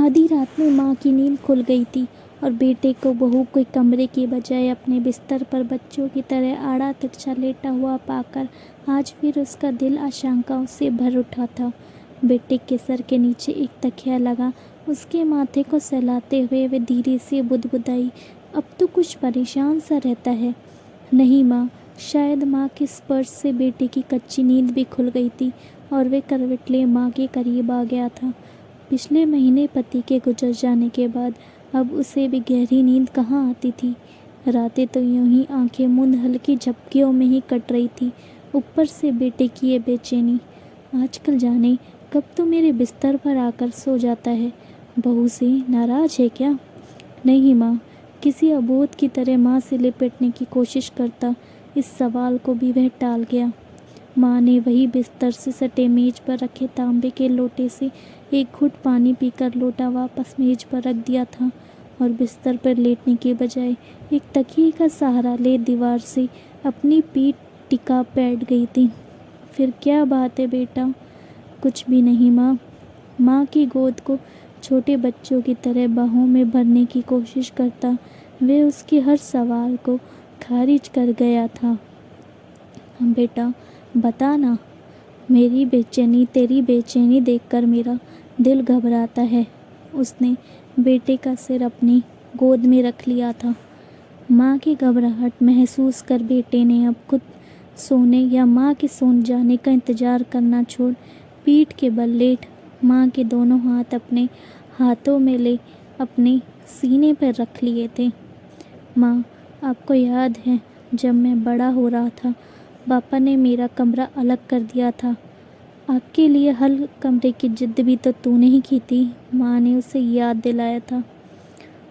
आधी रात में माँ की नींद खुल गई थी और बेटे को बहू के कमरे के बजाय अपने बिस्तर पर बच्चों की तरह आड़ा तिरछा लेटा हुआ पाकर आज फिर उसका दिल आशंकाओं से भर उठा था। बेटे के सर के नीचे एक तकिया लगा उसके माथे को सहलाते हुए वे धीरे से बुदबुदाई, अब तो कुछ परेशान सा रहता है। नहीं माँ, शायद माँ के स्पर्श से बेटे की कच्ची नींद भी खुल गई थी और वे करवट ले माँ के करीब आ गया था। पिछले महीने पति के गुजर जाने के बाद अब उसे भी गहरी नींद कहाँ आती थी। रातें तो यूं ही आंखें मूंद हल्की झपकियों में ही कट रही थी, ऊपर से बेटे की ये बेचैनी। आजकल जाने कब तो मेरे बिस्तर पर आकर सो जाता है। बहू से नाराज है क्या? नहीं माँ, किसी अबोध की तरह माँ से लिपटने की कोशिश करता इस सवाल को भी वह टाल गया। माँ ने वही बिस्तर से सटे मेज पर रखे तांबे के लोटे से एक घुट पानी पीकर लोटा वापस मेज पर रख दिया था और बिस्तर पर लेटने के बजाय एक तकिए का सहारा ले दीवार से अपनी पीठ टिका बैठ गई थी। फिर क्या बात है बेटा? कुछ भी नहीं माँ। माँ की गोद को छोटे बच्चों की तरह बाहों में भरने की कोशिश करता वे उसके हर सवाल को खारिज कर गया था। बेटा बता ना, मेरी बेचैनी तेरी बेचैनी देखकर मेरा दिल घबराता है। उसने बेटे का सिर अपनी गोद में रख लिया था। माँ की घबराहट महसूस कर बेटे ने अब खुद सोने या माँ के सो जाने का इंतज़ार करना छोड़ पीठ के बल लेट माँ के दोनों हाथ अपने हाथों में ले अपने सीने पर रख लिए थे। माँ, आपको याद है जब मैं बड़ा हो रहा था पापा ने मेरा कमरा अलग कर दिया था। आपके लिए हर कमरे की जिद भी तो तूने ही की थी, माँ ने उसे याद दिलाया था।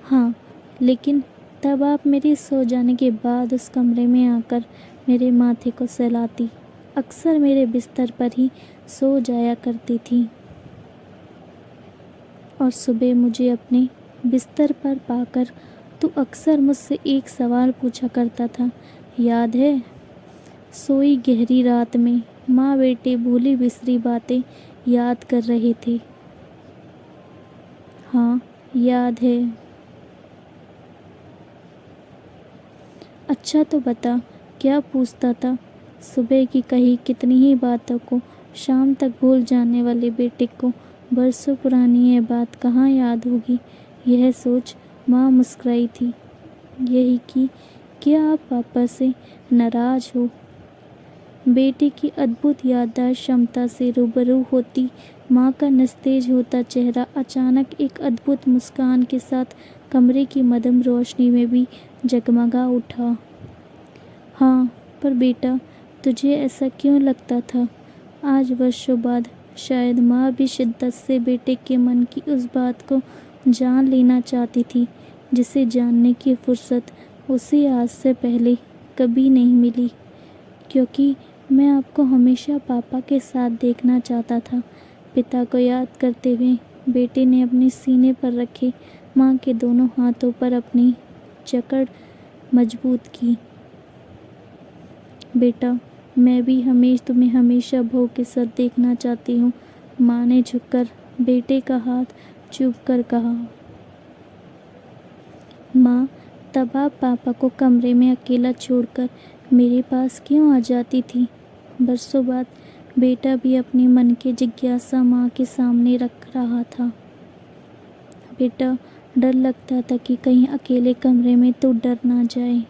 हाँ, लेकिन तब आप मेरे सो जाने के बाद उस कमरे में आकर मेरे माथे को सहलाती, अक्सर मेरे बिस्तर पर ही सो जाया करती थी और सुबह मुझे अपने बिस्तर पर पाकर तू अक्सर मुझसे एक सवाल पूछा करता था, याद है? सोई गहरी रात में माँ बेटे भूली बिसरी बातें याद कर रहे थे। हाँ, याद है। अच्छा तो बता, क्या पूछता था? सुबह की कही कितनी ही बातों को शाम तक भूल जाने वाले बेटे को बरसों पुरानी यह बात कहाँ याद होगी? यह सोच माँ मुस्कुराई थी। यही कि क्या आप पापा से नाराज हो? बेटे की अद्भुत याददाश्त क्षमता से रूबरू होती माँ का निस्तेज होता चेहरा अचानक एक अद्भुत मुस्कान के साथ कमरे की मध्यम रोशनी में भी जगमगा उठा। हाँ, पर बेटा तुझे ऐसा क्यों लगता था? आज वर्षों बाद शायद माँ भी शिद्दत से बेटे के मन की उस बात को जान लेना चाहती थी जिसे जानने की फुर्सत उसे आज से पहले कभी नहीं मिली। क्योंकि मैं आपको हमेशा पापा के साथ देखना चाहता था। पिता को याद करते हुए बेटे ने अपने सीने पर रखे माँ के दोनों हाथों पर अपनी जकड़ मजबूत की। बेटा, मैं भी तुम्हें हमेशा बहू के साथ देखना चाहती हूँ, माँ ने झुककर बेटे का हाथ चूम कर कहा। माँ, तब आप पापा को कमरे में अकेला छोड़कर मेरे पास क्यों आ जाती थी? बरसों बाद बेटा भी अपने मन की जिज्ञासा माँ के सामने रख रहा था। बेटा, डर लगता था कि कहीं अकेले कमरे में तो डर ना जाए।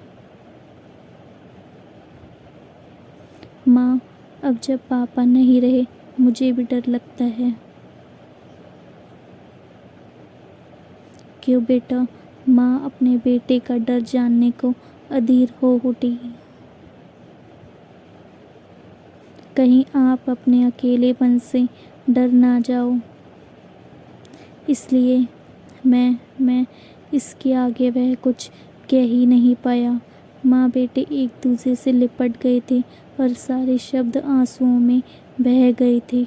माँ, अब जब पापा नहीं रहे मुझे भी डर लगता है। क्यों बेटा? माँ अपने बेटे का डर जानने को अधीर हो उठी। कहीं आप अपने अकेलेपन से डर ना जाओ, इसलिए मैं इसके आगे वह कुछ कह ही नहीं पाया। माँ बेटे एक दूसरे से लिपट गए थे और सारे शब्द आंसुओं में बह गए थे।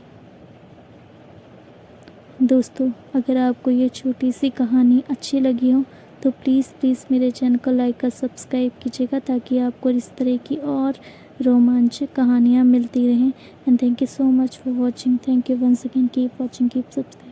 दोस्तों, अगर आपको ये छोटी सी कहानी अच्छी लगी हो तो प्लीज़ मेरे चैनल को लाइक और सब्सक्राइब कीजिएगा ताकि आपको इस तरह की और रोमांचक कहानियाँ मिलती रहें। And thank you so much for watching. Thank you once again. Keep watching, keep subscribe.